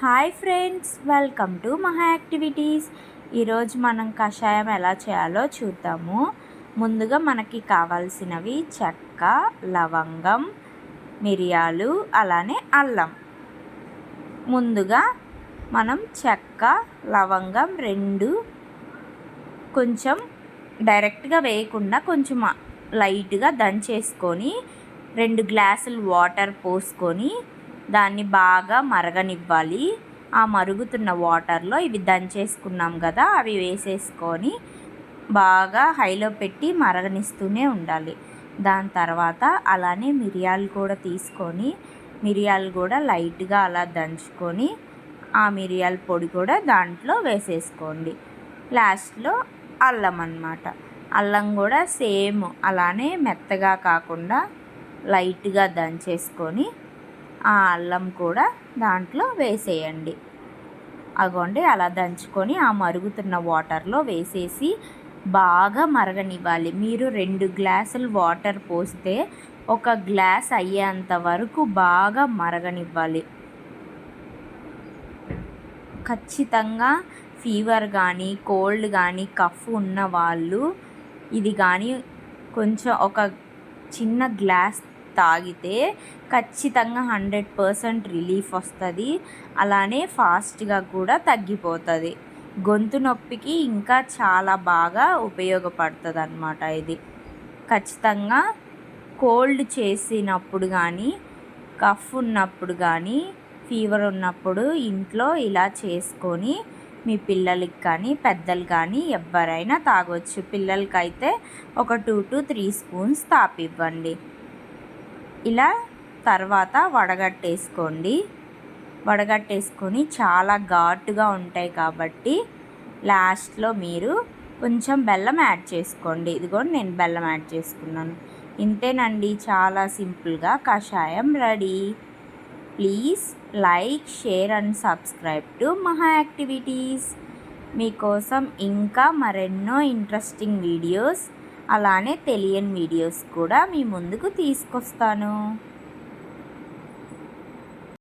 Hi friends, welcome to మహా activities. ఈరోజు మనం కషాయం ఎలా చేయాలో చూద్దాము. ముందుగా మనకి కావాల్సినవి చెక్క, లవంగం, మిరియాలు, అలానే అల్లం. ముందుగా మనం చెక్క, లవంగం రెండు కొంచెం డైరెక్ట్గా వేయకుండా కొంచెం లైట్గా దంచేసుకొని 2 గ్లాసులు వాటర్ పోసుకొని దాన్ని బాగా మరగనివ్వాలి. ఆ మరుగుతున్న వాటర్లో ఇవి దంచేసుకున్నాం కదా, అవి వేసేసుకొని బాగా హైలో పెట్టి మరగనిస్తూనే ఉండాలి. దాని తర్వాత అలానే మిరియాలు కూడా తీసుకొని మిరియాలు కూడా లైట్గా అలా దంచుకొని ఆ మిరియాల పొడి కూడా దాంట్లో వేసేసుకోండి. లాస్ట్లో అల్లం అన్నమాట. అల్లం కూడా సేమ్ అలానే మెత్తగా కాకుండా లైట్గా దంచేసుకొని ఆ అల్లం కూడా దాంట్లో వేసేయండి. అగోండి అలా దంచుకొని ఆ మరుగుతున్న వాటర్లో వేసేసి బాగా మరగనివ్వాలి. మీరు 2 గ్లాసులు వాటర్ పోస్తే 1 గ్లాస్ అయ్యేంత వరకు బాగా మరగనివ్వాలి. ఖచ్చితంగా ఫీవర్ కానీ, కోల్డ్ కానీ, కఫ్ ఉన్న వాళ్ళు ఇది కానీ కొంచెం ఒక చిన్న గ్లాస్ తాగితే ఖచ్చితంగా 100% రిలీఫ్ వస్తుంది. అలానే ఫాస్ట్గా కూడా తగ్గిపోతుంది. గొంతు నొప్పికి ఇంకా చాలా బాగా ఉపయోగపడుతుంది అన్నమాట. ఇది ఖచ్చితంగా కోల్డ్ చేసినప్పుడు కానీ, కఫ్ ఉన్నప్పుడు కానీ, ఫీవర్ ఉన్నప్పుడు ఇంట్లో ఇలా చేసుకొని మీ పిల్లలకి కానీ పెద్దలు కానీ ఎవరైనా తాగొచ్చు. పిల్లలకైతే ఒక 2 to 3 స్పూన్స్ తాపివ్వండి. ఇలా తర్వాత వడగట్టేసుకొని చాలా ఘాటుగా ఉంటాయి కాబట్టి లాస్ట్లో మీరు కొంచెం బెల్లం యాడ్ చేసుకోండి. ఇదిగోండి నేను బెల్లం యాడ్ చేసుకున్నాను. ఇంతేనండి, చాలా సింపుల్గా కషాయం ready. Please like, share and subscribe to మహా యాక్టివిటీస్. మీకోసం ఇంకా మరెన్నో ఇంట్రెస్టింగ్ వీడియోస్ అలానే తెలియని వీడియోస్ కూడా మీ ముందుకు తీసుకొస్తాను.